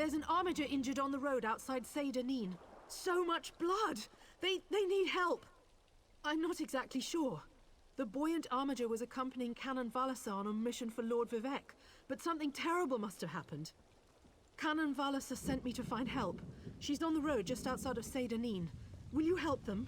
There's an armiger injured on the road outside Seydanin. So much blood! They need help! I'm not exactly sure. The buoyant armiger was accompanying Canon Valasa on a mission for Lord Vivek, but something terrible must have happened. Canon Valasa sent me to find help. She's on the road just outside of Seydanin. Will you help them?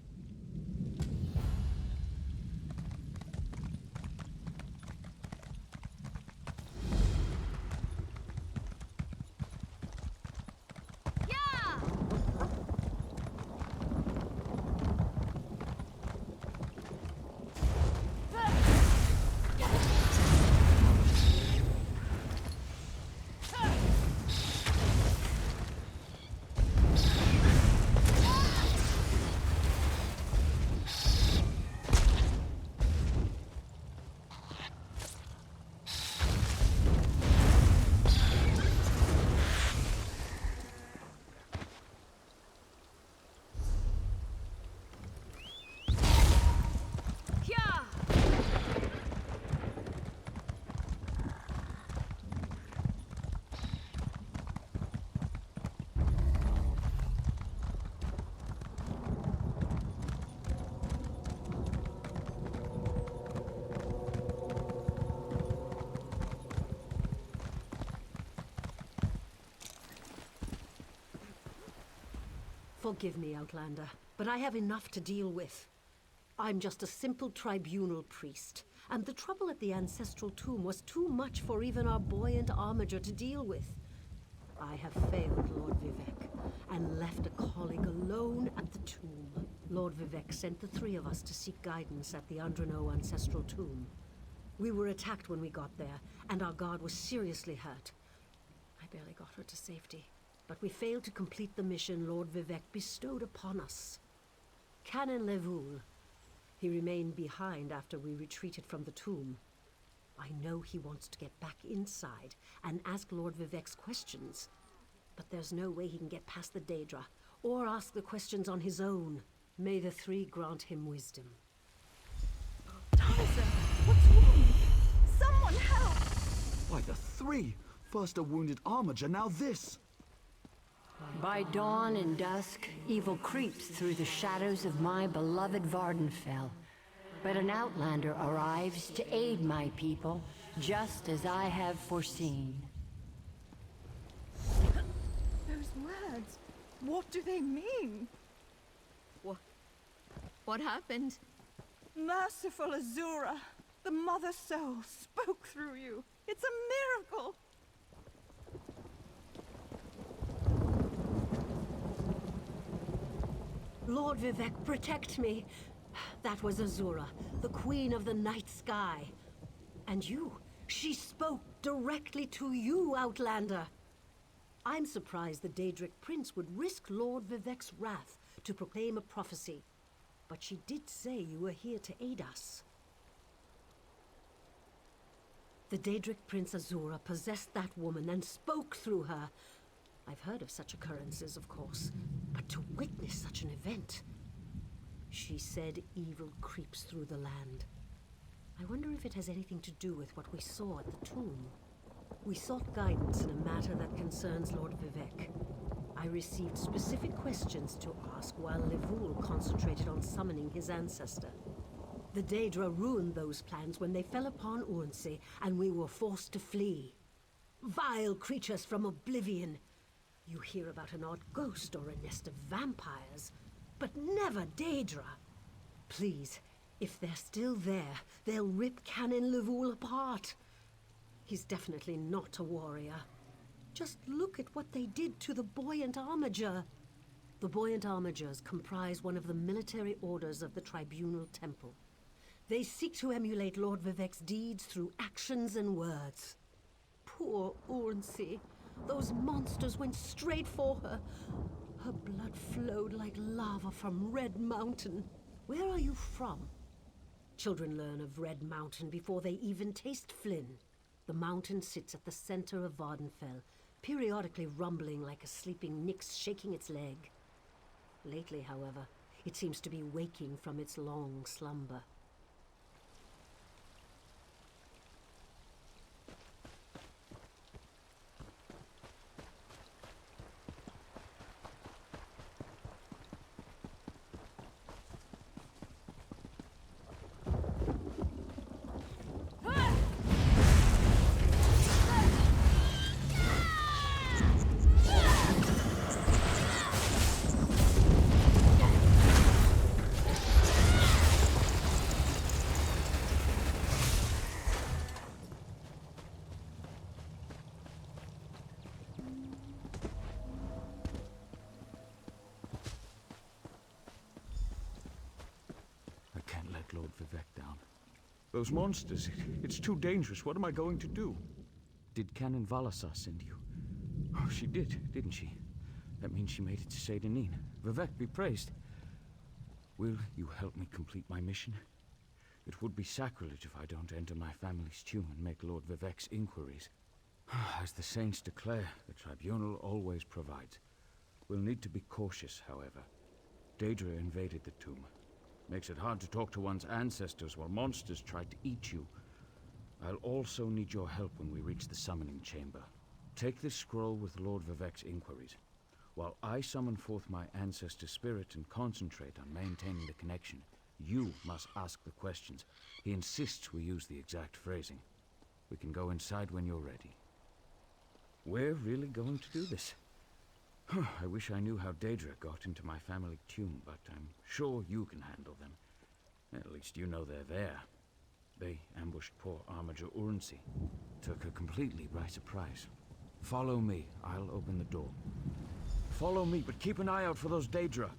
Forgive me, Outlander, but I have enough to deal with. I'm just a simple tribunal priest, and the trouble at the ancestral tomb was too much for even our buoyant armiger to deal with. I have failed Lord Vivek, and left a colleague alone at the tomb. Lord Vivek sent the three of us to seek guidance at the Andrano ancestral tomb. We were attacked when we got there, and our guard was seriously hurt. I barely got her to safety. But we failed to complete the mission Lord Vivek bestowed upon us. Canon Levoul. He remained behind after we retreated from the tomb. I know he wants to get back inside and ask Lord Vivek's questions. But there's no way he can get past the Daedra, or ask the questions on his own. May the three grant him wisdom. Tyson, what's wrong? Someone help! Why, the three? First a wounded armiger, now this! By dawn and dusk, evil creeps through the shadows of my beloved Vardenfell. But an outlander arrives to aid my people, just as I have foreseen. Those words, what do they mean? What happened? Merciful Azura, the Mother Soul spoke through you. It's a miracle! Lord Vivek, protect me! That was Azura, the Queen of the Night Sky. And you, she spoke directly to you, Outlander. I'm surprised the Daedric Prince would risk Lord Vivek's wrath to proclaim a prophecy. But she did say you were here to aid us. The Daedric Prince Azura possessed that woman and spoke through her. I've heard of such occurrences, of course, but to witness such an event... She said evil creeps through the land. I wonder if it has anything to do with what we saw at the tomb. We sought guidance in a matter that concerns Lord Vivek. I received specific questions to ask while Levoul concentrated on summoning his ancestor. The Daedra ruined those plans when they fell upon Urnsey, and we were forced to flee. Vile creatures from oblivion! You hear about an odd ghost or a nest of vampires, but never Daedra. Please, if they're still there, they'll rip Canon Levoul apart. He's definitely not a warrior. Just look at what they did to the buoyant armiger. The buoyant armigers comprise one of the military orders of the Tribunal Temple. They seek to emulate Lord Vivek's deeds through actions and words. Poor Urnsey. Those monsters went straight for her. Her blood flowed like lava from Red Mountain. Where are you from? Children learn of Red Mountain before they even taste Flynn. The mountain sits at the center of Vardenfell, periodically rumbling like a sleeping Nyx shaking its leg. Lately, however, it seems to be waking from its long slumber. track Lord Vivek down. Those monsters, it's too dangerous. What am I going to do? Did Canon Valasar send you? Oh, she didn't she? That means she made it to Seyda-Neen. Vivek be praised. Will you help me complete my mission? It would be sacrilege if I don't enter my family's tomb and make Lord Vivek's inquiries. As the saints declare, the tribunal always provides. We'll need to be cautious, however. Daedra invaded the tomb. Makes it hard to talk to one's ancestors while monsters try to eat you. I'll also need your help when we reach the summoning chamber. Take this scroll with Lord Vivek's inquiries, while I summon forth my ancestor spirit and concentrate on maintaining the connection. You must ask the questions. He insists we use the exact phrasing. We can go inside when you're ready. We're really going to do this. I wish I knew how Daedra got into my family tomb, but I'm sure you can handle them. At least you know they're there. They ambushed poor Armiger Urnsi. Took her completely by surprise. Follow me. I'll open the door. Follow me, but keep an eye out for those Daedra.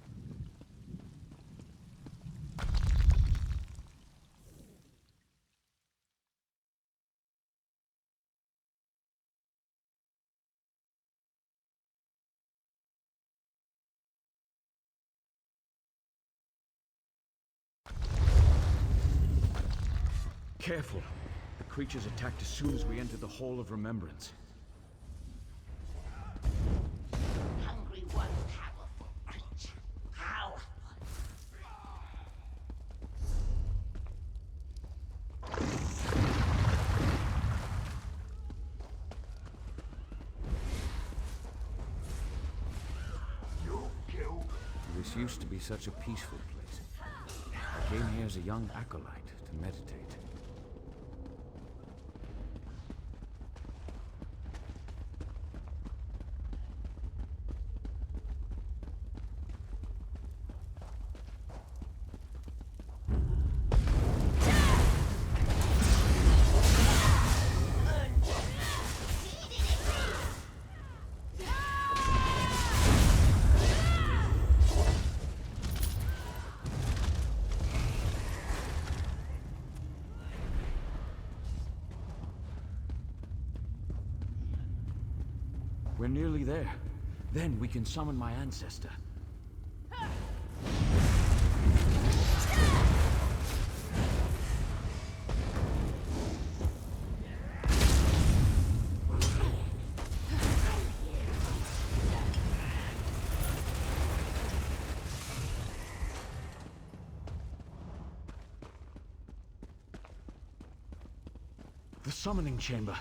Careful. The creatures attacked as soon as we entered the Hall of Remembrance. Hungry one powerful creature. Powerful. This used to be such a peaceful place. I came here as a young acolyte to meditate. We're nearly there. Then we can summon my ancestor. The summoning chamber.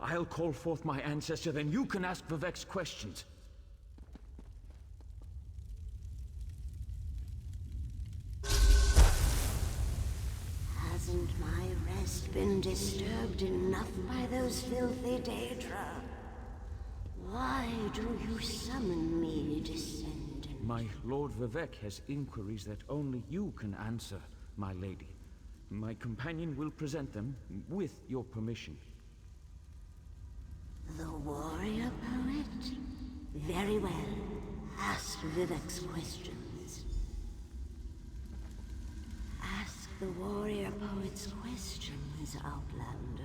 I'll call forth my ancestor, then you can ask Vivek's questions. Hasn't my rest been disturbed enough by those filthy Daedra? Why do you summon me, descendant? My Lord Vivek has inquiries that only you can answer, my lady. My companion will present them with your permission. The warrior poet? Very well. Ask Vivek's questions. Ask the warrior poet's questions, Outlander.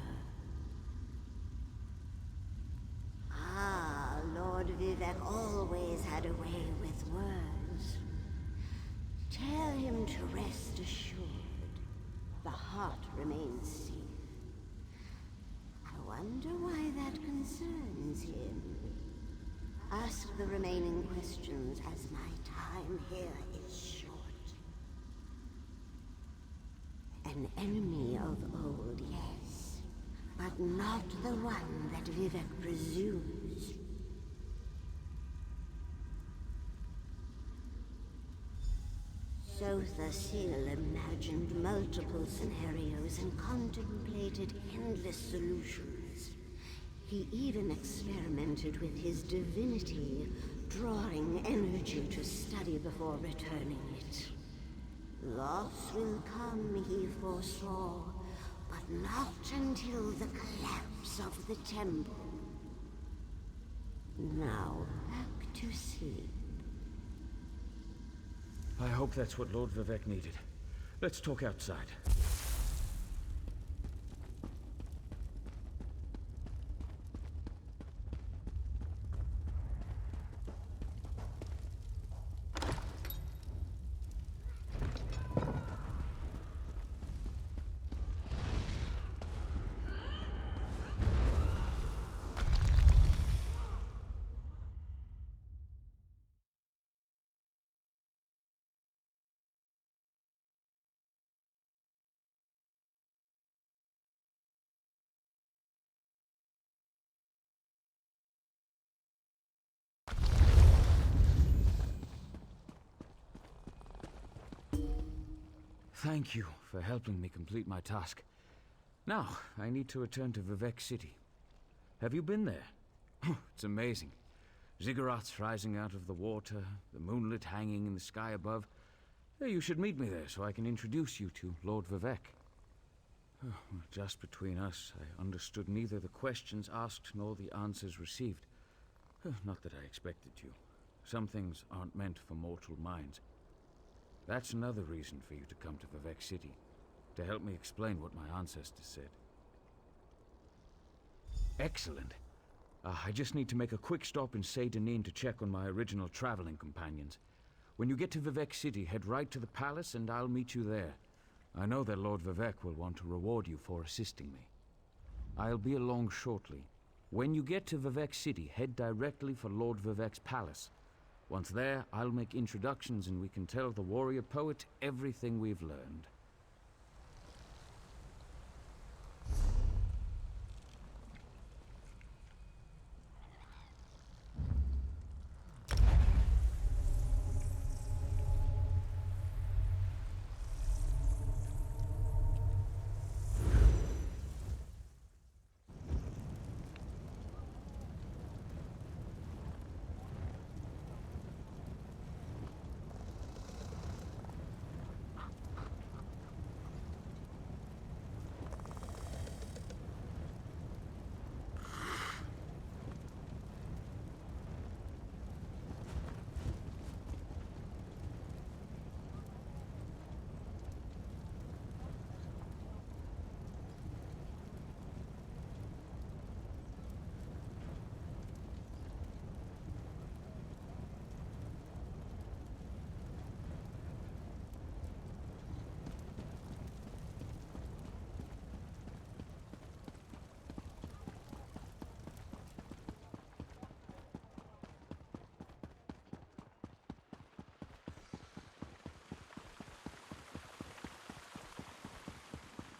Ah, Lord Vivek always had a way with words. Tell him to rest assured. The heart remains safe. I wonder why that concerns him. Ask the remaining questions as my time here is short. An enemy of old, yes, but not the one that Vivek presumes. Sotha Sil imagined multiple scenarios and contemplated endless solutions. He even experimented with his divinity, drawing energy to study before returning it. Loss will come, he foresaw, but not until the collapse of the temple. Now, back to sleep. I hope that's what Lord Vivek needed. Let's talk outside. Thank you for helping me complete my task. Now, I need to return to Vivek City. Have you been there? It's amazing. Ziggurats rising out of the water, the moonlit hanging in the sky above. You should meet me there so I can introduce you to Lord Vivek. Just between us, I understood neither the questions asked nor the answers received. Not that I expected to. Some things aren't meant for mortal minds. That's another reason for you to come to Vivek City, to help me explain what my ancestors said. Excellent. I just need to make a quick stop in Seydanin to check on my original traveling companions. When you get to Vivek City, head right to the palace and I'll meet you there. I know that Lord Vivek will want to reward you for assisting me. I'll be along shortly. When you get to Vivek City, head directly for Lord Vivek's palace. Once there, I'll make introductions and we can tell the warrior poet everything we've learned.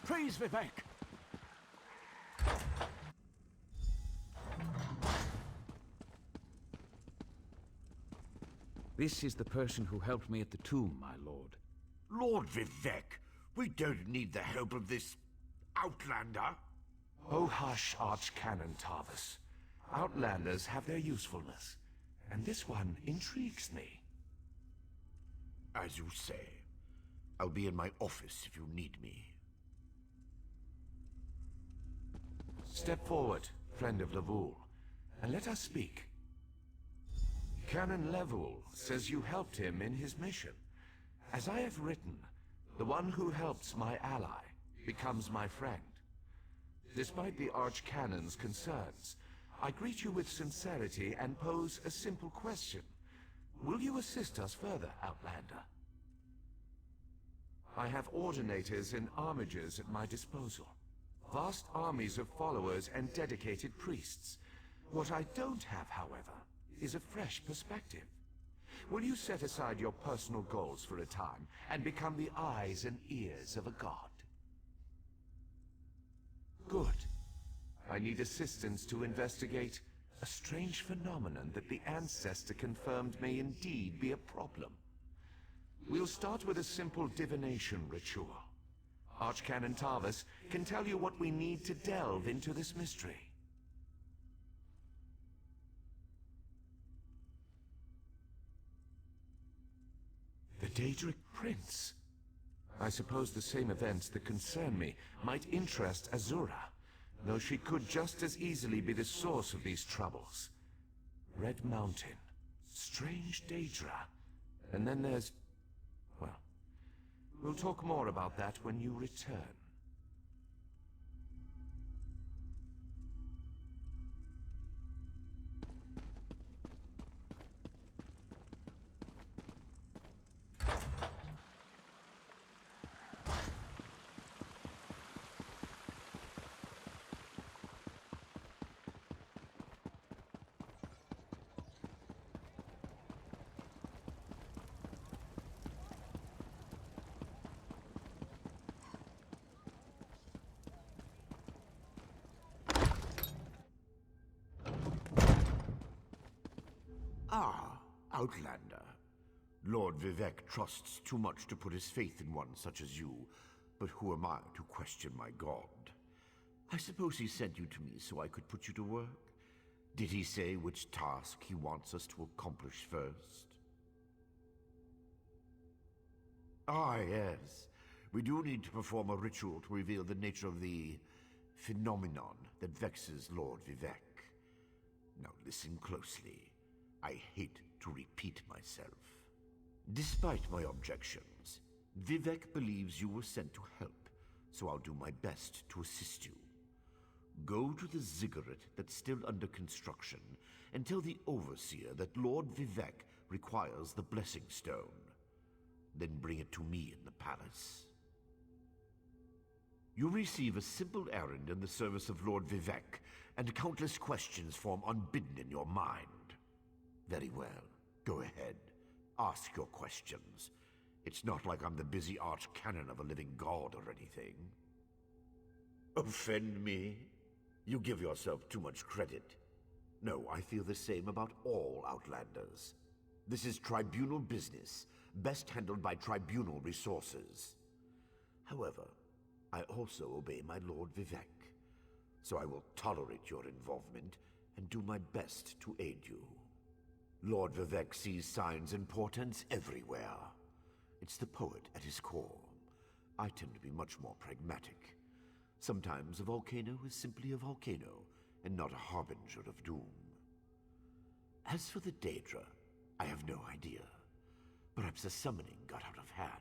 Praise Vivek! This is the person who helped me at the tomb, my lord. Lord Vivek, we don't need the help of this outlander. Oh hush, Archcanon Tarvis. Outlanders have their usefulness, and this one intrigues me. As you say, I'll be in my office if you need me. Step forward, friend of Levoul, and let us speak. Canon Levoul says you helped him in his mission. As I have written, the one who helps my ally becomes my friend. Despite the Archcanon's concerns, I greet you with sincerity and pose a simple question. Will you assist us further, Outlander? I have ordinators and armigers at my disposal. Vast armies of followers and dedicated priests. What I don't have, however, is a fresh perspective. Will you set aside your personal goals for a time and become the eyes and ears of a god? Good. I need assistance to investigate a strange phenomenon that the Ancestor confirmed may indeed be a problem. We'll start with a simple divination ritual. Archcanon Tarvis can tell you what we need to delve into this mystery. The Daedric Prince. I suppose the same events that concern me might interest Azura, though she could just as easily be the source of these troubles. Red Mountain, strange Daedra, and then there's... well, We'll talk more about that when you return. Ah, Outlander. Lord Vivek trusts too much to put his faith in one such as you, but who am I to question my god? I suppose he sent you to me so I could put you to work? Did he say which task he wants us to accomplish first? Ah, yes. We do need to perform a ritual to reveal the nature of the phenomenon that vexes Lord Vivek. Now listen closely. I hate to repeat myself. Despite my objections, Vivek believes you were sent to help, so I'll do my best to assist you. Go to the ziggurat that's still under construction and tell the Overseer that Lord Vivek requires the Blessing Stone. Then bring it to me in the palace. You receive a simple errand in the service of Lord Vivek, and countless questions form unbidden in your mind. Very well. Go ahead. Ask your questions. It's not like I'm the busy arch-canon of a living god or anything. Offend me? You give yourself too much credit. No, I feel the same about all Outlanders. This is tribunal business, best handled by tribunal resources. However, I also obey my Lord Vivek, so I will tolerate your involvement and do my best to aid you. Lord Vivek sees signs and portents everywhere. It's the poet at his core. I tend to be much more pragmatic. Sometimes a volcano is simply a volcano, and not a harbinger of doom. As for the Daedra, I have no idea. Perhaps the summoning got out of hand.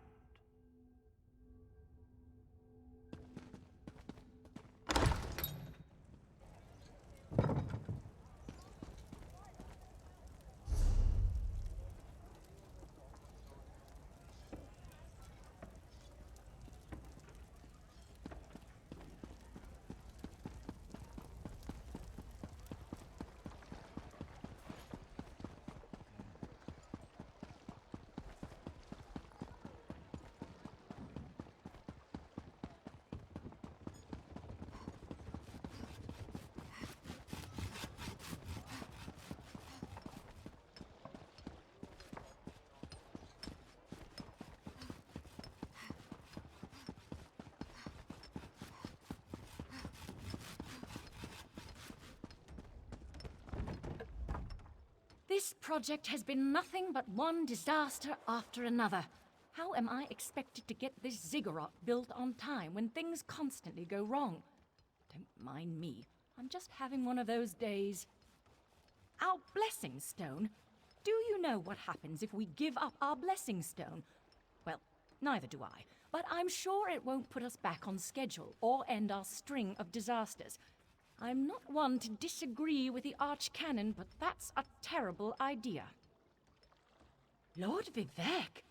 This project has been nothing but one disaster after another. How am I expected to get this ziggurat built on time when things constantly go wrong? Don't mind me. I'm just having one of those days. Our blessing stone? Do you know what happens if we give up our blessing stone? Well, neither do I. But I'm sure it won't put us back on schedule or end our string of disasters. I'm not one to disagree with the Archcanon, but that's a terrible idea. Lord Vivek?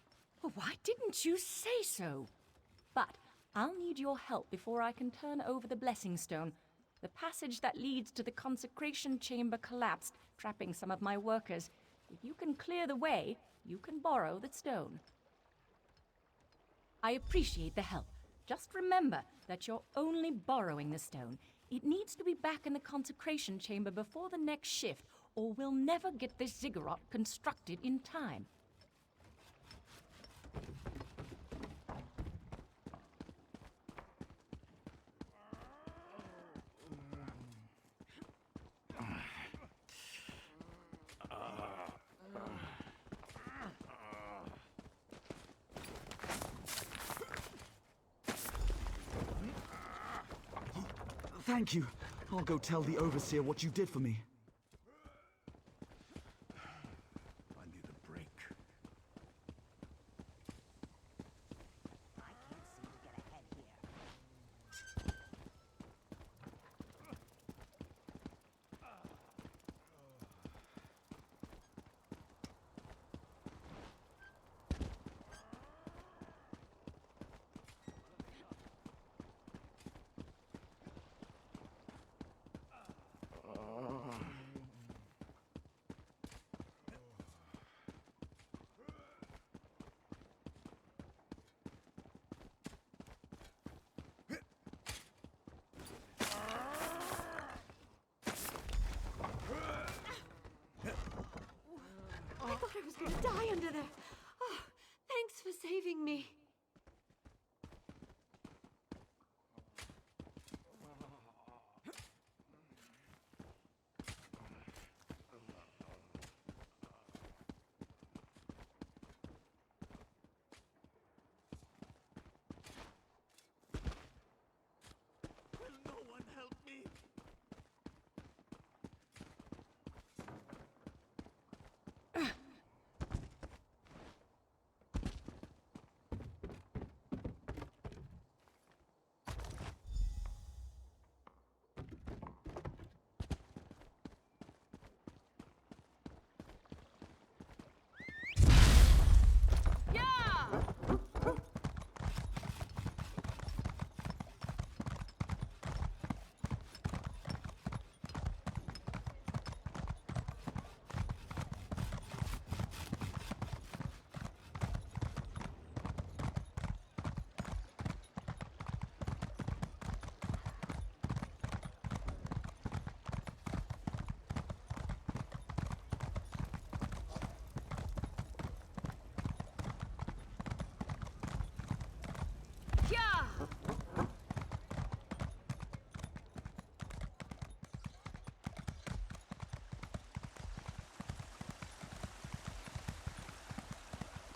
Well, why didn't you say so? But I'll need your help before I can turn over the Blessing Stone. The passage that leads to the consecration chamber collapsed, trapping some of my workers. If you can clear the way, you can borrow the stone. I appreciate the help. Just remember that you're only borrowing the stone. It needs to be back in the consecration chamber before the next shift, or we'll never get this ziggurat constructed in time. Thank you. I'll go tell the Overseer what you did for me. I need a break. die under there. Oh, thanks for saving me.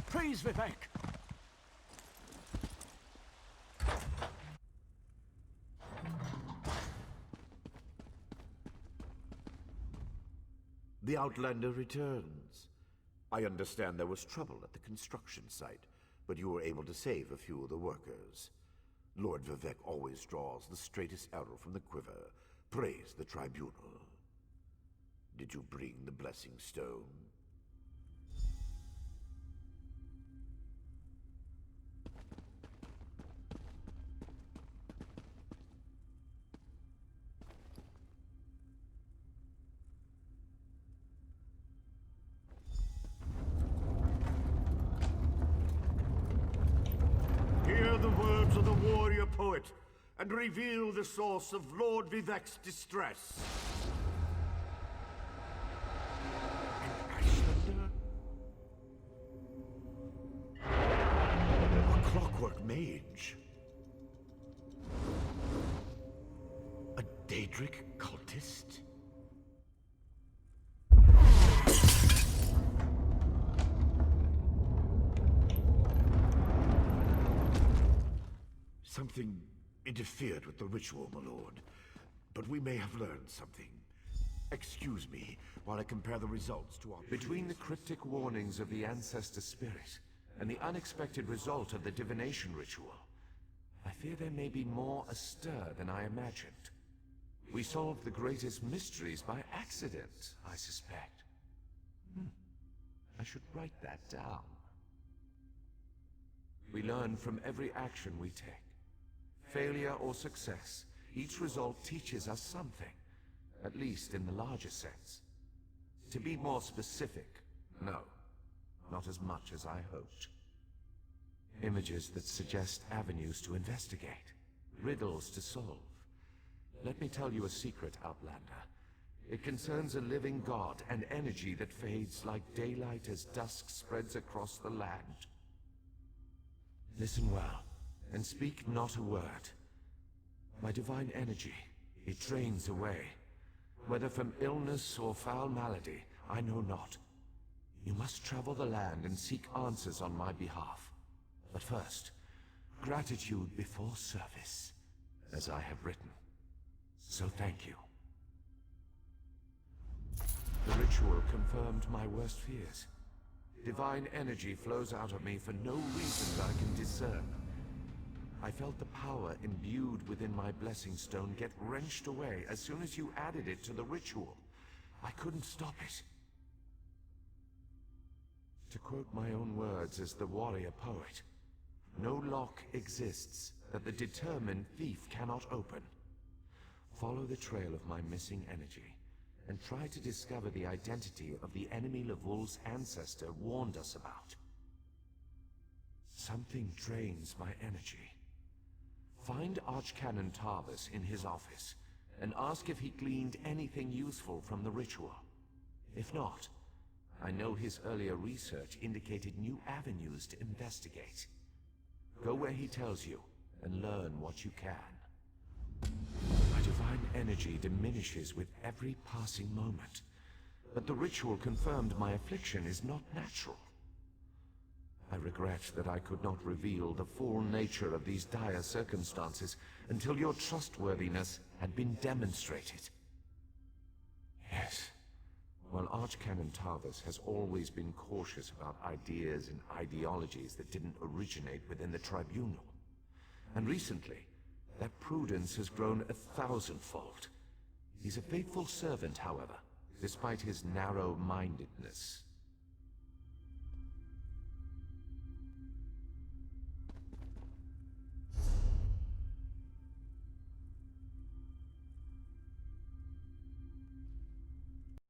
Praise Vivek! The Outlander returns. I understand there was trouble at the construction site, but you were able to save a few of the workers. Lord Vivek always draws the straightest arrow from the quiver. Praise the Tribunal. Did you bring the Blessing Stone? Hear the words of the warrior poet, and reveal the source of Lord Vivek's distress. A clockwork mage. A Daedric cultist. Something interfered with the ritual, my lord. But we may have learned something. Excuse me while I compare the results to our... Between the cryptic warnings of the ancestor spirit and the unexpected result of the divination ritual, I fear there may be more astir than I imagined. We solved the greatest mysteries by accident, I suspect. I should write that down. We learn from every action we take. Failure or success, each result teaches us something, at least in the larger sense. To be more specific, no, not as much as I hoped. Images that suggest avenues to investigate, riddles to solve. Let me tell you a secret, Outlander. It concerns a living god and energy that fades like daylight as dusk spreads across the land. Listen well, and speak not a word. My divine energy, it drains away. Whether from illness or foul malady, I know not. You must travel the land and seek answers on my behalf. But first, gratitude before service, as I have written. So thank you. The ritual confirmed my worst fears. Divine energy flows out of me for no reason that I can discern. I felt the power imbued within my blessing stone get wrenched away as soon as you added it to the ritual. I couldn't stop it. To quote my own words as the warrior poet, no lock exists that the determined thief cannot open. Follow the trail of my missing energy, and try to discover the identity of the enemy Lavul's ancestor warned us about. Something drains my energy. Find Archcanon Tarvis in his office, and ask if he gleaned anything useful from the ritual. If not, I know his earlier research indicated new avenues to investigate. Go where he tells you, and learn what you can. My divine energy diminishes with every passing moment, but the ritual confirmed my affliction is not natural. I regret that I could not reveal the full nature of these dire circumstances until your trustworthiness had been demonstrated. Yes, while Archcanon Tarvis has always been cautious about ideas and ideologies that didn't originate within the Tribunal, and recently, that prudence has grown 1,000-fold. He's a faithful servant, however, despite his narrow-mindedness.